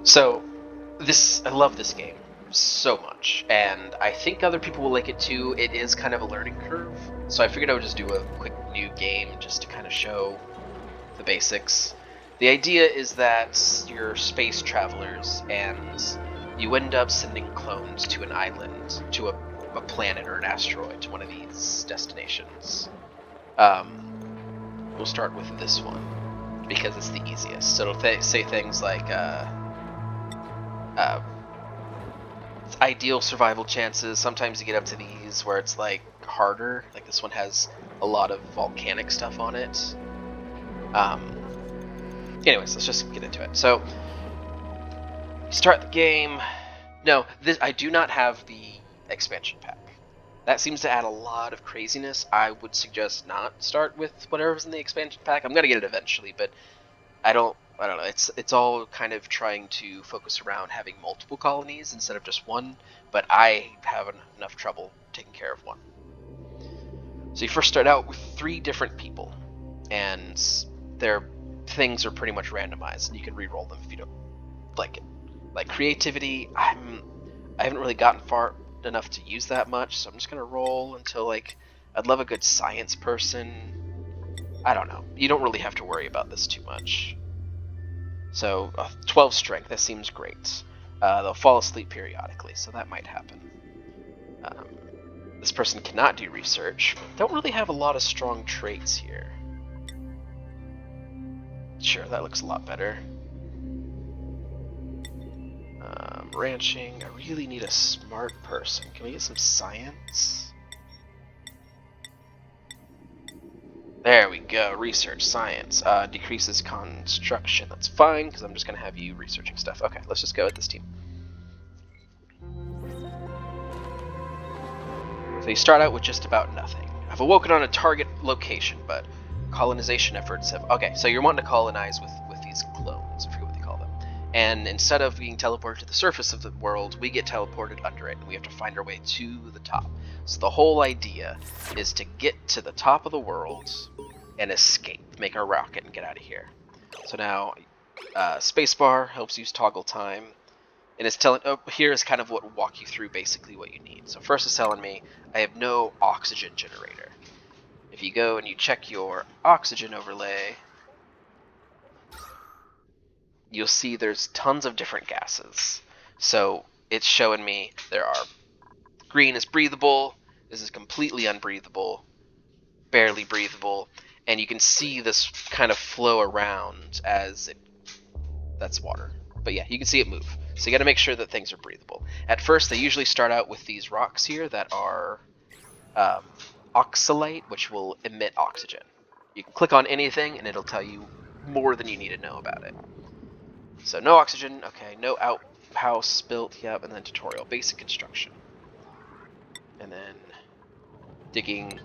So, I love this game so much, and I think other people will like it too. It is kind of a learning curve, so I figured I would just do a quick new game just to kind of show the basics. The idea is that you're space travelers, and you end up sending clones to an island, to a planet or an asteroid, to one of these destinations. We'll start with this one because it's the easiest. So it'll say things like uh, ideal survival chances. Sometimes you get up to these where it's like harder. Like this one has a lot of volcanic stuff on it. Anyways, let's just get into it. So, start the game. No, I do not have the expansion pack. That seems to add a lot of craziness. I would suggest not start with whatever's in the expansion pack. I'm gonna get it eventually, but I don't know. It's all kind of trying to focus around having multiple colonies instead of just one, but I have enough trouble taking care of one. So you first start out with 3 different people, and their things are pretty much randomized, and you can re-roll them if you don't like it. Like creativity, I haven't really gotten far enough to use that much, so I'm just gonna roll until like I'd love a good science person. I don't know. You don't really have to worry about this too much. So 12 strength, that seems great. They'll fall asleep periodically, so that might happen. This person cannot do research. Don't really have a lot of strong traits here. Sure, that looks a lot better. Ranching, I really need a smart person. Can we get some science? There we go, research, science. Decreases construction, that's fine, because I'm just going to have you researching stuff. Okay, let's just go with this team. So you start out with just about nothing. I've awoken on a target location, but colonization efforts have... Okay, so you're wanting to colonize with these clones, I forget what they call them. And instead of being teleported to the surface of the world, we get teleported under it, and we have to find our way to the top. So the whole idea is to get to the top of the world and escape, make our rocket and get out of here. So now, spacebar helps you toggle time, and it's telling, here is kind of what will walk you through basically what you need. So first it's telling me I have no oxygen generator. If you go and you check your oxygen overlay, you'll see there's tons of different gases. So it's showing me there are, green is breathable, this is completely unbreathable, barely breathable, and you can see this kind of flow around as it, that's water. But yeah, you can see it move. So you got to make sure that things are breathable. At first, they usually start out with these rocks here that are oxalate, which will emit oxygen. You can click on anything, and it'll tell you more than you need to know about it. So no oxygen, okay, no outhouse built, yep, and then tutorial, basic construction. And then digging.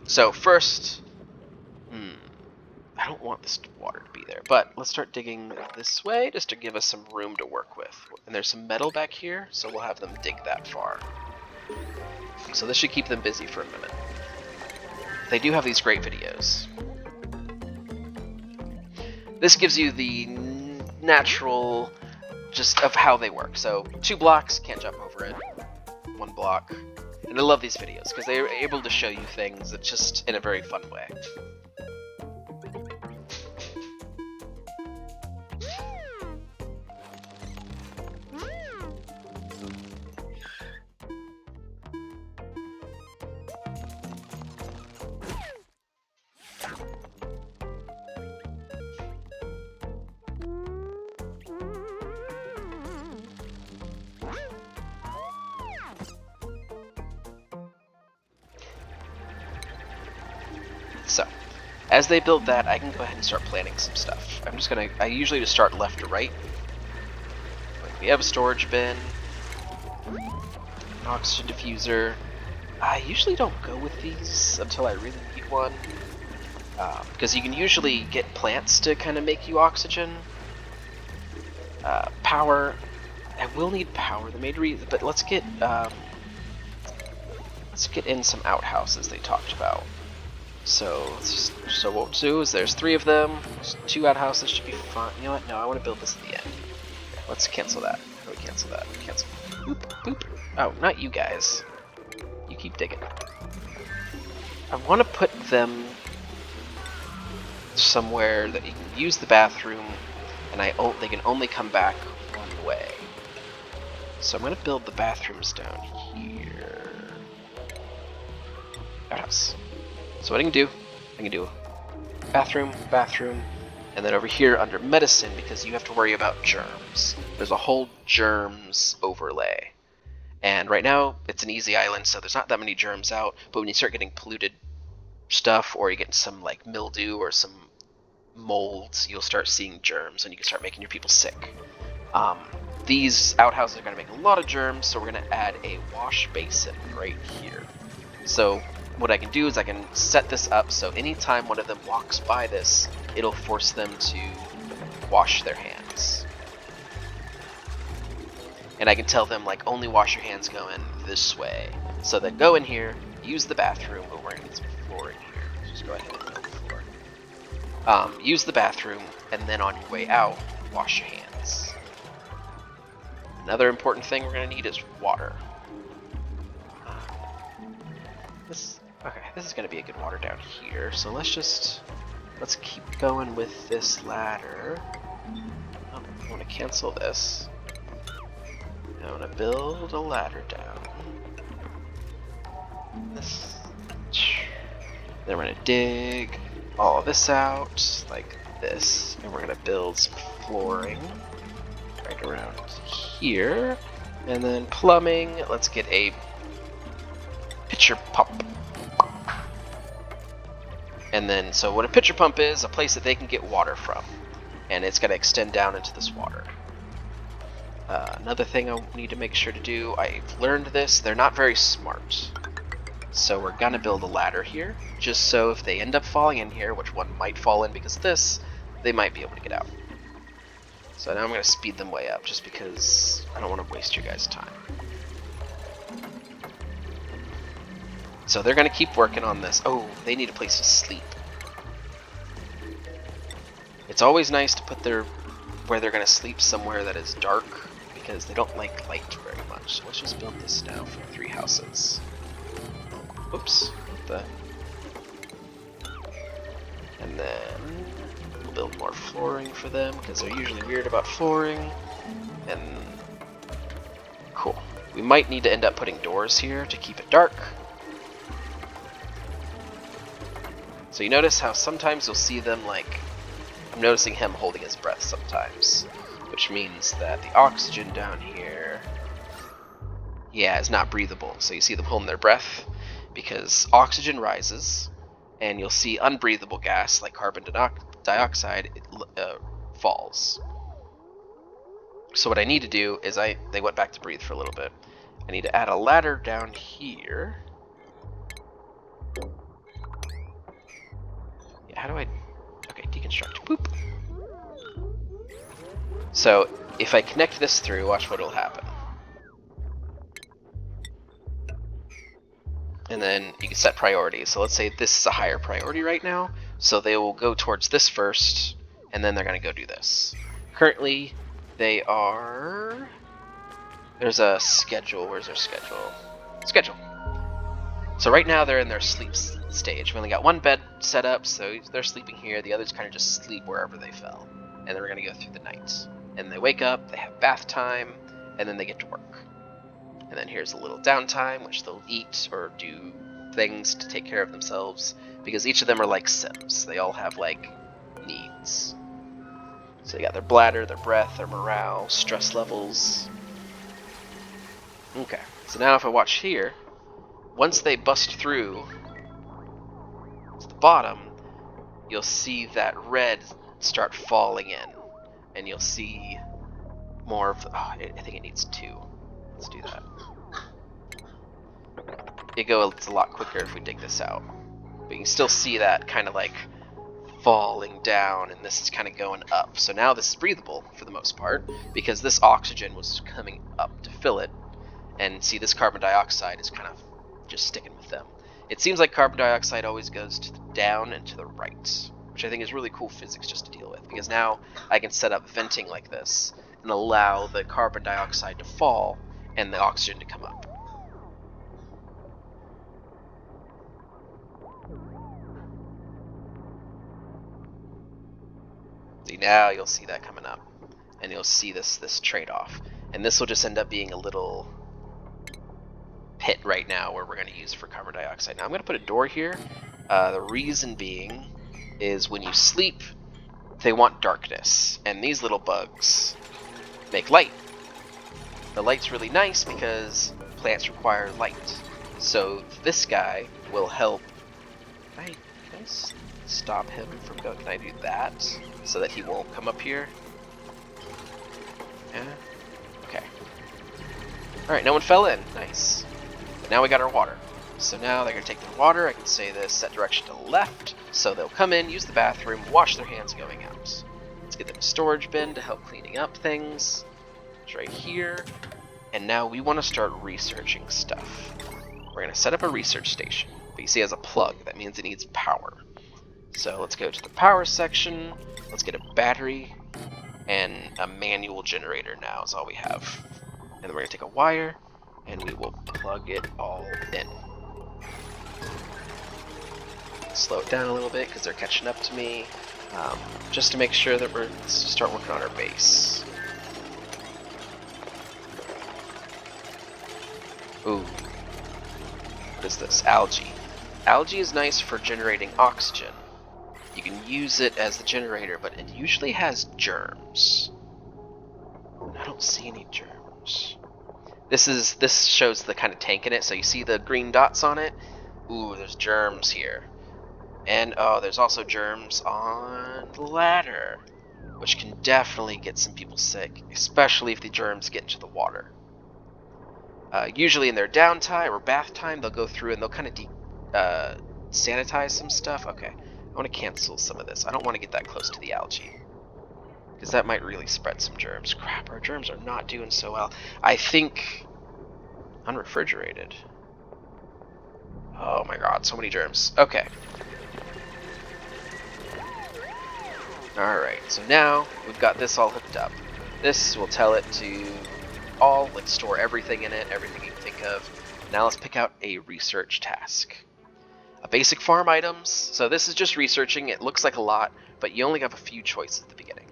So first, I don't want this water to be there, but let's start digging this way just to give us some room to work with. And there's some metal back here, so we'll have them dig that far. So this should keep them busy for a minute. They do have these great videos. This gives you the natural just of how they work. So 2 blocks, can't jump over it. 1 block. And I love these videos because they're able to show you things that just in a very fun way. So, as they build that, I can go ahead and start planning some stuff. I usually just start left to right. Like we have a storage bin, an oxygen diffuser. I usually don't go with these until I really need one. Because you can usually get plants to kind of make you oxygen. Power, I will need power. The main reason, but let's get in some outhouses they talked about. So what we'll do is there's 3 of them. 2 outhouses should be fine. You know what? No, I want to build this at the end. Okay. Let's cancel that. How do we cancel that? Cancel. Boop, boop. Oh, not you guys. You keep digging. I want to put them somewhere that you can use the bathroom, and they can only come back one way. So I'm going to build the bathrooms down here. Outhouse. So what I can do bathroom, bathroom, and then over here under medicine, because you have to worry about germs. There's a whole germs overlay. And right now, it's an easy island, so there's not that many germs out, but when you start getting polluted stuff, or you get some like mildew or some molds, you'll start seeing germs, and you can start making your people sick. These outhouses are going to make a lot of germs, so we're going to add a wash basin right here. So what I can do is I can set this up so anytime one of them walks by this, it'll force them to wash their hands. And I can tell them, like, only wash your hands going this way. So then go in here, use the bathroom, but we're going to need some flooring here. Let's just go ahead and build the floor. Use the bathroom, and then on your way out, wash your hands. Another important thing we're going to need is water. This is going to be a good water down here, so let's keep going with this ladder. I want to cancel this. I want to build a ladder down. This. Then we're going to dig all of this out, like this, and we're going to build some flooring right around here, and then plumbing. Let's get a pitcher pump. And then, so what a pitcher pump is, a place that they can get water from, and it's going to extend down into this water. Another thing I need to make sure to do, I've learned this, they're not very smart. So we're going to build a ladder here, just so if they end up falling in here, which one might fall in because of this, they might be able to get out. So now I'm going to speed them way up, just because I don't want to waste your guys' time. So they're going to keep working on this. Oh, they need a place to sleep. It's always nice to put where they're going to sleep somewhere that is dark, because they don't like light very much. So let's just build this now for 3 houses. Oops. And then we'll build more flooring for them, because they're usually weird about flooring. And cool. We might need to end up putting doors here to keep it dark. So you notice how sometimes you'll see them, like, I'm noticing him holding his breath sometimes, which means that the oxygen down here, yeah, is not breathable. So you see them holding their breath because oxygen rises, and you'll see unbreathable gas like carbon dioxide falls. So what I need to do is they went back to breathe for a little bit. I need to add a ladder down here. Yeah, how do I... Okay, deconstruct. Boop. So if I connect this through, watch what will happen. And then you can set priorities. So let's say this is a higher priority right now, so they will go towards this first, and then they're going to go do this. Currently, they are... There's a schedule. Where's their schedule? Schedule. So right now they're in their sleep stage. We only got one bed set up, so they're sleeping here. The others kind of just sleep wherever they fell. And then we're going to go through the night. And they wake up, they have bath time, and then they get to work. And then here's a little downtime, which they'll eat or do things to take care of themselves, because each of them are like Sims. They all have, like, needs. So they got their bladder, their breath, their morale, stress levels. Okay, so now if I watch here, once they bust through to the bottom, you'll see that red start falling in, and you'll see more of... Oh, I think it needs 2. Let's do that. It's a lot quicker if we dig this out. But you can still see that kind of like falling down, and this is kind of going up. So now this is breathable for the most part, because this oxygen was coming up to fill it. And see, this carbon dioxide is kind of just sticking with them. It seems like carbon dioxide always goes to the down and to the right, which I think is really cool physics just to deal with, because now I can set up venting like this, and allow the carbon dioxide to fall and the oxygen to come up. See, now you'll see that coming up, and you'll see this trade-off, and this will just end up being a little pit right now where we're going to use for carbon dioxide. Now I'm going to put a door here. The reason being is when you sleep, they want darkness, and these little bugs make light. The light's really nice because plants require light. So this guy will help. Can I stop him from going? Can I do that so that he won't come up here? Yeah. Okay. Alright, no one fell in. Nice. But now we got our water. So now they're going to take their water. I can say this, set direction to the left. So they'll come in, use the bathroom, wash their hands going out. Let's get them a storage bin to help cleaning up things. It's right here. And now we want to start researching stuff. We're going to set up a research station. But you see it has a plug. That means it needs power. So let's go to the power section. Let's get a battery. And a manual generator now is all we have. And then we're going to take a wire. And we will plug it all in. Slow it down a little bit because they're catching up to me. Just to make sure that we're start working on our base. Ooh. What is this? Algae. Algae is nice for generating oxygen. You can use it as the generator, but it usually has germs. I don't see any germs. This shows the kind of tank in it, so you see the green dots on it? Ooh, there's germs here. And oh, there's also germs on the ladder, which can definitely get some people sick, especially if the germs get into the water. Usually in their downtime or bath time, they'll go through and they'll kind of sanitize some stuff. Okay, I want to cancel some of this. I don't want to get that close to the algae, because that might really spread some germs. Crap, our germs are not doing so well. I think unrefrigerated. Oh my god, so many germs. Okay. Alright, so now we've got this all hooked up. This will tell it to all, like, store everything in it, everything you can think of. Now let's pick out a research task. A basic farm items. So this is just researching. It looks like a lot, but you only have a few choices at the beginning.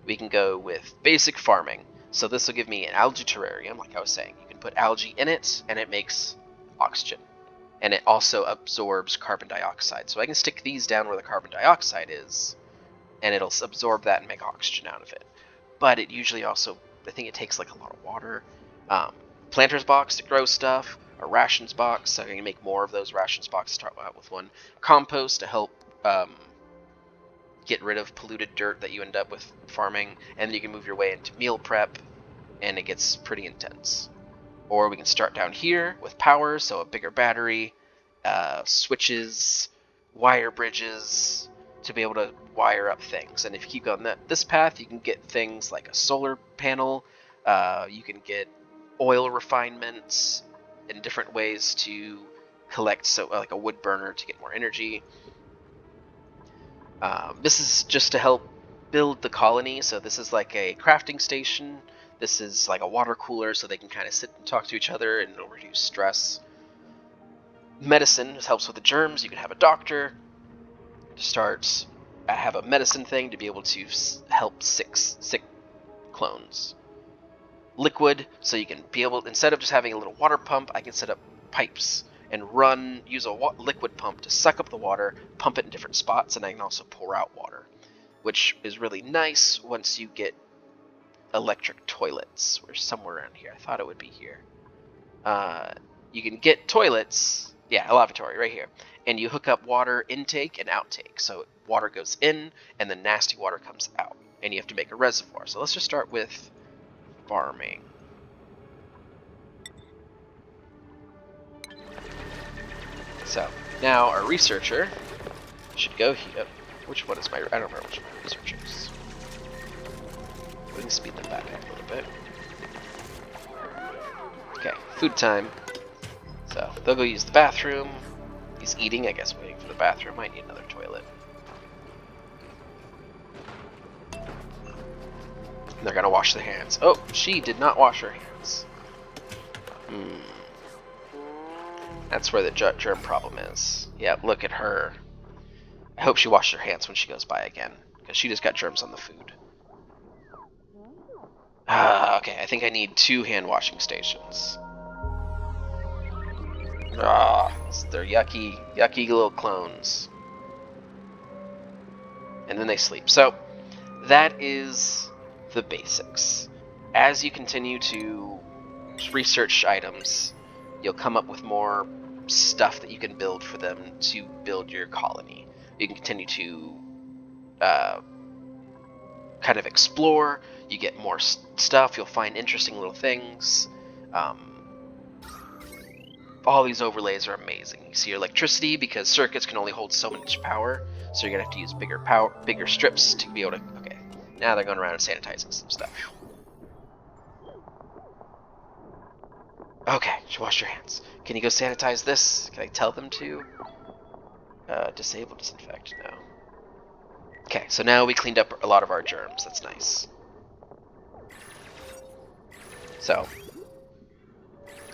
We can go with basic farming. So this will give me an algae terrarium, like I was saying. You can put algae in it, and it makes oxygen. And it also absorbs carbon dioxide. So I can stick these down where the carbon dioxide is, and it'll absorb that and make oxygen out of it. But it usually also, I think it takes like a lot of water. Planter's box to grow stuff, a rations box, so I can make more of those rations boxes, start out with one. Compost to help get rid of polluted dirt that you end up with farming, and then you can move your way into meal prep, and it gets pretty intense. Or we can start down here with power, so a bigger battery, switches, wire bridges, to be able to wire up things. And if you keep going this path, you can get things like a solar panel, you can get oil refinements, and different ways to collect, so like a wood burner to get more energy. This is just to help build the colony, so this is like a crafting station. This is like a water cooler, so they can kind of sit and talk to each other and it'll reduce stress. Medicine helps with the germs. You can have a doctor to start, have a medicine thing to be able to help sick clones. Liquid, so you can be able, instead of just having a little water pump, I can set up pipes and use a liquid pump to suck up the water, pump it in different spots, and I can also pour out water, which is really nice once you get electric toilets. We're somewhere around here. I thought it would be here. You can get toilets, yeah, a lavatory right here, and you hook up water intake and outtake. So water goes in, and the nasty water comes out, and you have to make a reservoir. So let's just start with farming. So now our researcher should go here. Which one is my? I don't remember which one my researcher is. We can speed them back up a little bit. Okay, food time. So they'll go use the bathroom. He's eating, I guess, waiting for the bathroom. Might need another toilet. They're gonna wash their hands. Oh, she did not wash her hands. That's where the germ problem is. Yeah, look at her. I hope she washes her hands when she goes by again, because she just got germs on the food. Okay, I think I need 2 hand washing stations. They're yucky little clones. And then they sleep. So, that is the basics. As you continue to research items, you'll come up with more stuff that you can build for them to build your colony. You can continue to kind of explore. You get more stuff. You'll find interesting little things. All these overlays are amazing. You see your electricity, because circuits can only hold so much power, so you're gonna have to use bigger strips to be able to. Okay, now they're going around and sanitizing some stuff. Okay, you wash your hands. Can you go sanitize this? Can I tell them to? Disable, disinfect, no. Okay, so now we cleaned up a lot of our germs. That's nice. So,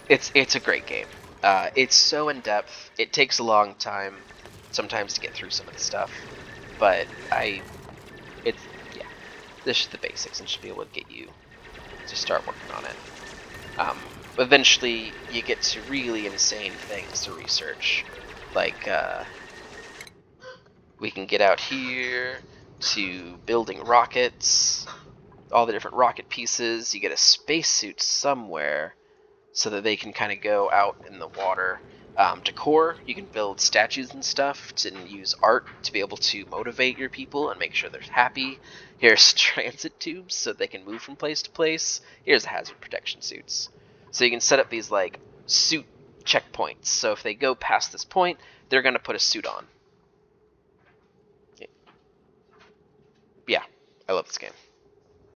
it's a great game. It's so in-depth. It takes a long time sometimes to get through some of the stuff, but this is the basics and should be able to get you to start working on it. Eventually, you get to really insane things to research, like we can get out here to building rockets, all the different rocket pieces. You get a spacesuit somewhere, so that they can kind of go out in the water. Decor, you can build statues and stuff and use art to be able to motivate your people and make sure they're happy. Here's transit tubes so they can move from place to place. Here's hazard protection suits. So you can set up these like suit checkpoints. So if they go past this point, they're going to put a suit on.